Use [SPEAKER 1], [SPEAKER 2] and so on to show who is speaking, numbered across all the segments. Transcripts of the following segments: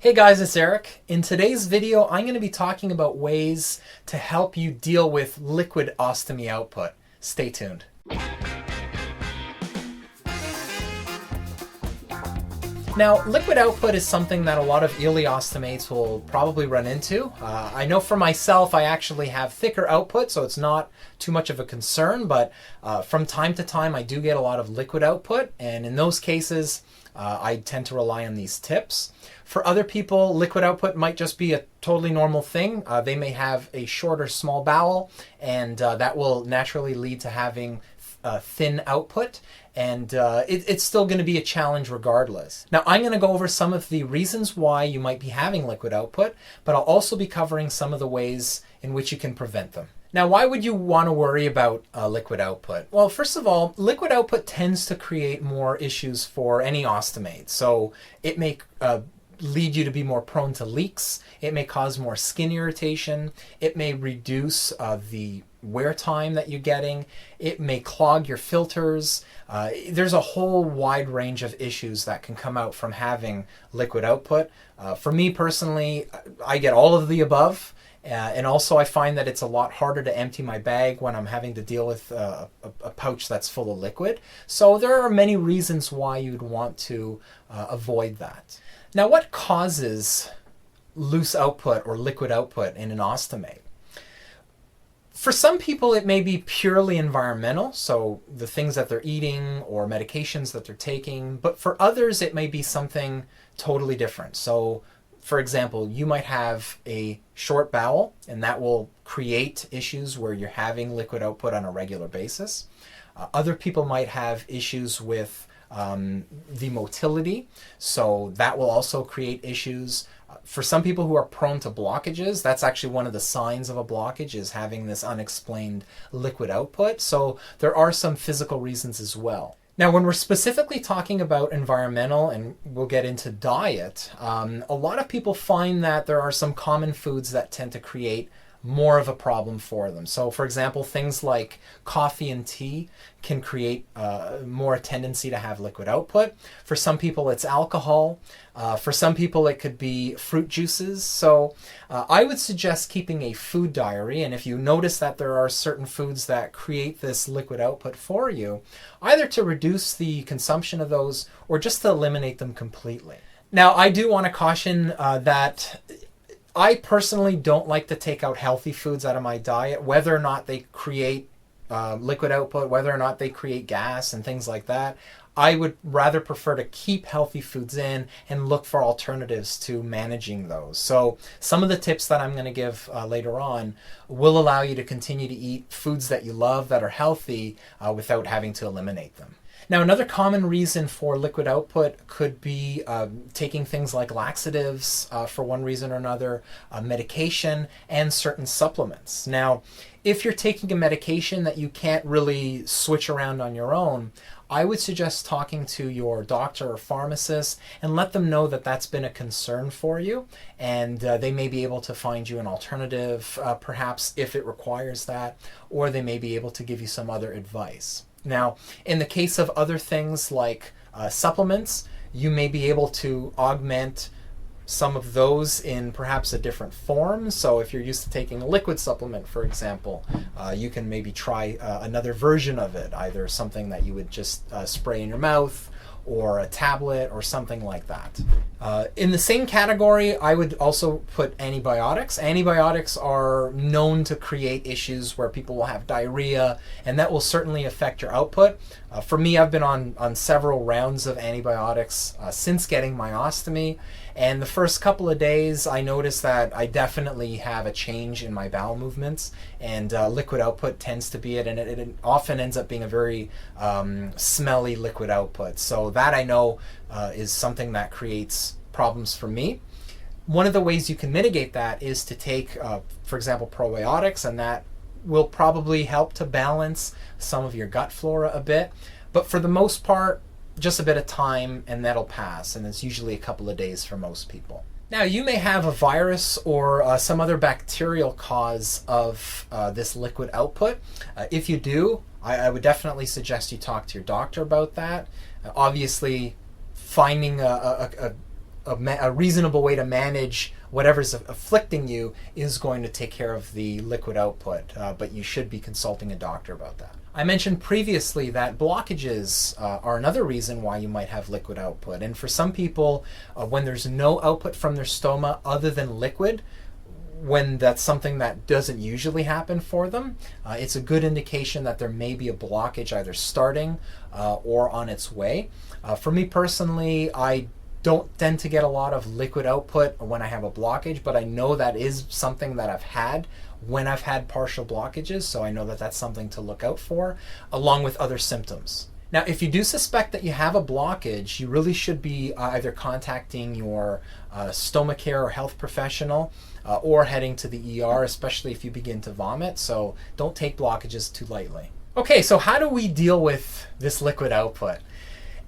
[SPEAKER 1] Hey guys, it's Eric. In today's video, I'm going to be talking about ways to help you deal with liquid ostomy output. Stay tuned. Now, liquid output is something that a lot of ileostomates will probably run into. I know for myself, I actually have thicker output, so it's not too much of a concern, but from time to time, I do get a lot of liquid output, and in those cases, I tend to rely on these tips. For other people, liquid output might just be a totally normal thing. They may have a shorter small bowel, and that will naturally lead to having thin output, and it's still going to be a challenge regardless. Now, I'm going to go over some of the reasons why you might be having liquid output, but I'll also be covering some of the ways in which you can prevent them. Now, why would you want to worry about liquid output? Well, first of all, liquid output tends to create more issues for any ostomate. So it may lead you to be more prone to leaks. It may cause more skin irritation. It may reduce the wear time that you're getting. It may clog your filters. There's a whole wide range of issues that can come out from having liquid output. For me personally, I get all of the above. And also I find that it's a lot harder to empty my bag when I'm having to deal with a pouch that's full of liquid. So there are many reasons why you'd want to avoid that. Now, what causes loose output or liquid output in an ostomate? For some people, it may be purely environmental, so the things that they're eating or medications that they're taking, but for others, it may be something totally different. So, for example, you might have a short bowel, and that will create issues where you're having liquid output on a regular basis. Other people might have issues with the motility, so that will also create issues. For some people who are prone to blockages, that's actually one of the signs of a blockage, is having this unexplained liquid output. So there are some physical reasons as well. Now, when we're specifically talking about environmental, and we'll get into diet, a lot of people find that there are some common foods that tend to create more of a problem for them. So, for example, things like coffee and tea can create more tendency to have liquid output. For some people, it's alcohol. For some people, it could be fruit juices. So I would suggest keeping a food diary, and if you notice that there are certain foods that create this liquid output for you, either to reduce the consumption of those or just to eliminate them completely. Now, I do want to caution that I personally don't like to take out healthy foods out of my diet, whether or not they create liquid output, whether or not they create gas and things like that. I would rather prefer to keep healthy foods in and look for alternatives to managing those. So some of the tips that I'm going to give later on will allow you to continue to eat foods that you love that are healthy without having to eliminate them. Now, another common reason for liquid output could be taking things like laxatives for one reason or another, medication, and certain supplements. Now, if you're taking a medication that you can't really switch around on your own, I would suggest talking to your doctor or pharmacist and let them know that that's been a concern for you, and they may be able to find you an alternative, perhaps if it requires that, or they may be able to give you some other advice. Now, in the case of other things like supplements, you may be able to augment some of those in perhaps a different form. So if you're used to taking a liquid supplement, for example, you can maybe try another version of it, either something that you would just spray in your mouth, or a tablet, or something like that. In the same category, I would also put antibiotics. Antibiotics are known to create issues where people will have diarrhea, and that will certainly affect your output. For me, I've been on several rounds of antibiotics since getting my ostomy, and the first couple of days I noticed that I definitely have a change in my bowel movements, and liquid output tends to be it, and it often ends up being a very smelly liquid output. So that I know is something that creates problems for me. One of the ways you can mitigate that is to take, for example, probiotics, and that will probably help to balance some of your gut flora a bit. But for the most part, just a bit of time and that'll pass, and it's usually a couple of days for most people. Now, you may have a virus or some other bacterial cause of this liquid output. If you do, I would definitely suggest you talk to your doctor about that. Obviously, finding a a reasonable way to manage whatever's afflicting you is going to take care of the liquid output, but you should be consulting a doctor about that. I mentioned previously that blockages are another reason why you might have liquid output. And for some people, when there's no output from their stoma other than liquid, when that's something that doesn't usually happen for them, it's a good indication that there may be a blockage either starting or on its way. For me personally, I don't tend to get a lot of liquid output when I have a blockage, but I know that is something that I've had when I've had partial blockages, so I know that that's something to look out for, along with other symptoms. Now, if you do suspect that you have a blockage, you really should be either contacting your Ostomy Care or health professional, or heading to the ER, especially if you begin to vomit, so don't take blockages too lightly. Okay, so how do we deal with this liquid output?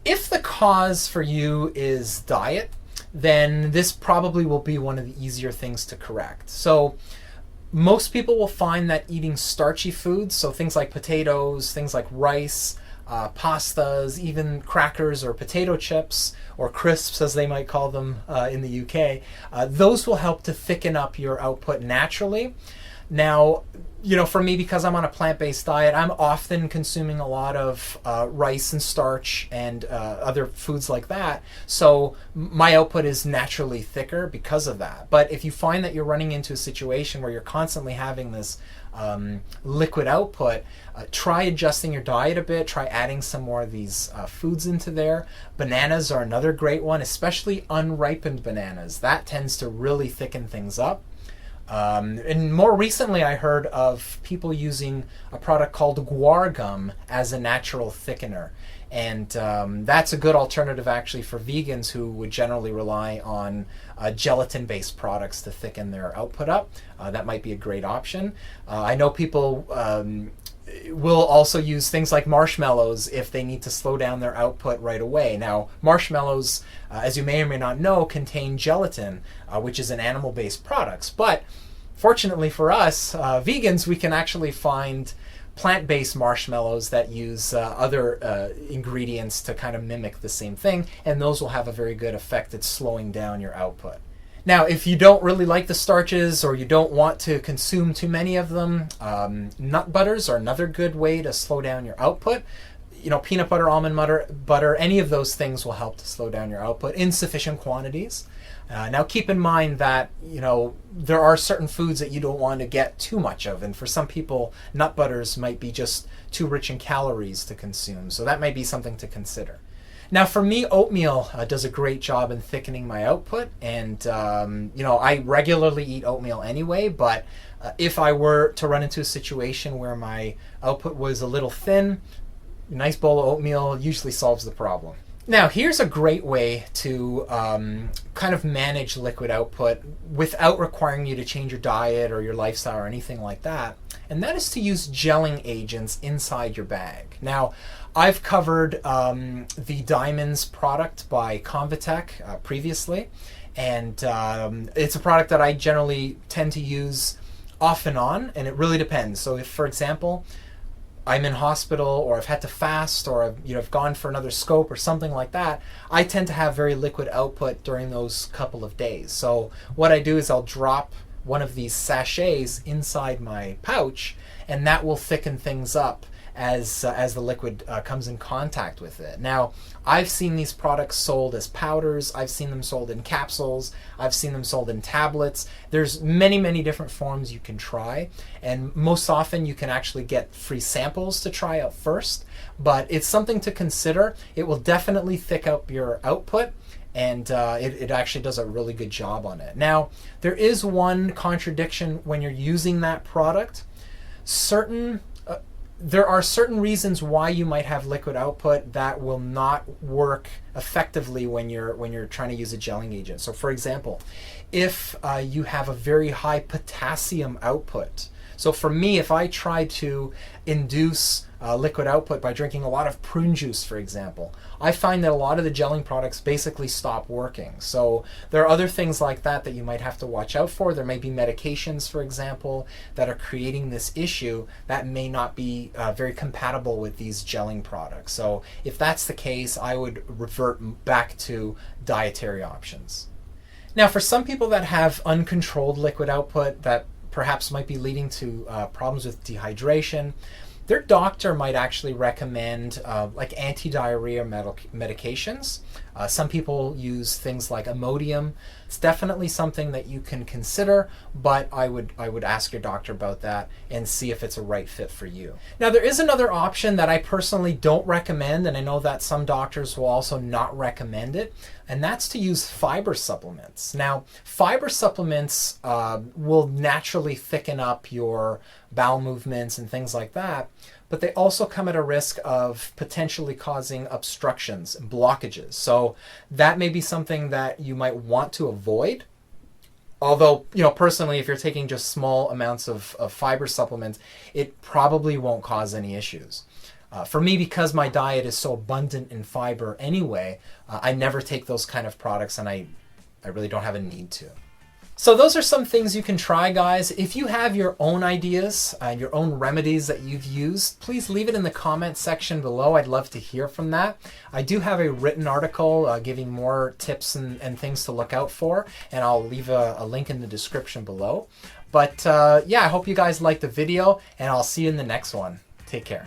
[SPEAKER 1] If the cause for you is diet, then this probably will be one of the easier things to correct. So most people will find that eating starchy foods, so things like potatoes, things like rice, pastas, even crackers or potato chips, or crisps as they might call them in the UK, those will help to thicken up your output naturally. Now, for me, because I'm on a plant-based diet, I'm often consuming a lot of rice and starch and other foods like that. So my output is naturally thicker because of that. But if you find that you're running into a situation where you're constantly having this liquid output, try adjusting your diet a bit, try adding some more of these foods into there. Bananas are another great one, especially unripened bananas. That tends to really thicken things up. And more recently, I heard of people using a product called guar gum as a natural thickener. And that's a good alternative actually for vegans who would generally rely on gelatin-based products to thicken their output up. That might be a great option. I know people will also use things like marshmallows if they need to slow down their output right away. Now, marshmallows, as you may or may not know, contain gelatin, which is an animal-based product. But fortunately for us, vegans, we can actually find plant-based marshmallows that use other ingredients to kind of mimic the same thing, and those will have a very good effect at slowing down your output. Now, if you don't really like the starches or you don't want to consume too many of them, nut butters are another good way to slow down your output. Peanut butter, almond butter, any of those things will help to slow down your output in sufficient quantities. Now, keep in mind that, there are certain foods that you don't want to get too much of, and for some people, nut butters might be just too rich in calories to consume, so that might be something to consider. Now, for me, oatmeal does a great job in thickening my output, and I regularly eat oatmeal anyway, but if I were to run into a situation where my output was a little thin, a nice bowl of oatmeal usually solves the problem. Now, here's a great way to kind of manage liquid output without requiring you to change your diet or your lifestyle or anything like that, and that is to use gelling agents inside your bag. Now, I've covered the Diamonds product by Convatec previously, and it's a product that I generally tend to use off and on, and it really depends. So if, for example, I'm in hospital or I've had to fast or I've gone for another scope or something like that, I tend to have very liquid output during those couple of days. So what I do is I'll drop one of these sachets inside my pouch, and that will thicken things up as the liquid comes in contact with it. Now, I've seen these products sold as powders, I've seen them sold in capsules, I've seen them sold in tablets. There's many different forms you can try, and most often you can actually get free samples to try out first, but it's something to consider. It will definitely thick up your output, and it actually does a really good job on it. Now, there is one contradiction when you're using that product. There are certain reasons why you might have liquid output that will not work effectively when you're trying to use a gelling agent. So for example, if you have a very high potassium output. So for me, if I try to induce liquid output by drinking a lot of prune juice, for example, I find that a lot of the gelling products basically stop working. So there are other things like that that you might have to watch out for. There may be medications, for example, that are creating this issue that may not be very compatible with these gelling products. So if that's the case, I would revert back to dietary options. Now, for some people that have uncontrolled liquid output that perhaps might be leading to problems with dehydration, their doctor might actually recommend like anti-diarrhea medications. Some people use things like Imodium. It's definitely something that you can consider, but I would ask your doctor about that and see if it's a right fit for you. Now, there is another option that I personally don't recommend, and I know that some doctors will also not recommend it, and that's to use fiber supplements. Now, fiber supplements will naturally thicken up your bowel movements and things like that, but they also come at a risk of potentially causing obstructions and blockages. So that may be something that you might want to avoid. Although, personally, if you're taking just small amounts of fiber supplements, it probably won't cause any issues. For me, because my diet is so abundant in fiber anyway, I never take those kind of products, and I really don't have a need to. So those are some things you can try, guys. If you have your own ideas and your own remedies that you've used, please leave it in the comment section below. I'd love to hear from that. I do have a written article giving more tips and things to look out for, and I'll leave a link in the description below. But yeah, I hope you guys liked the video, and I'll see you in the next one. Take care.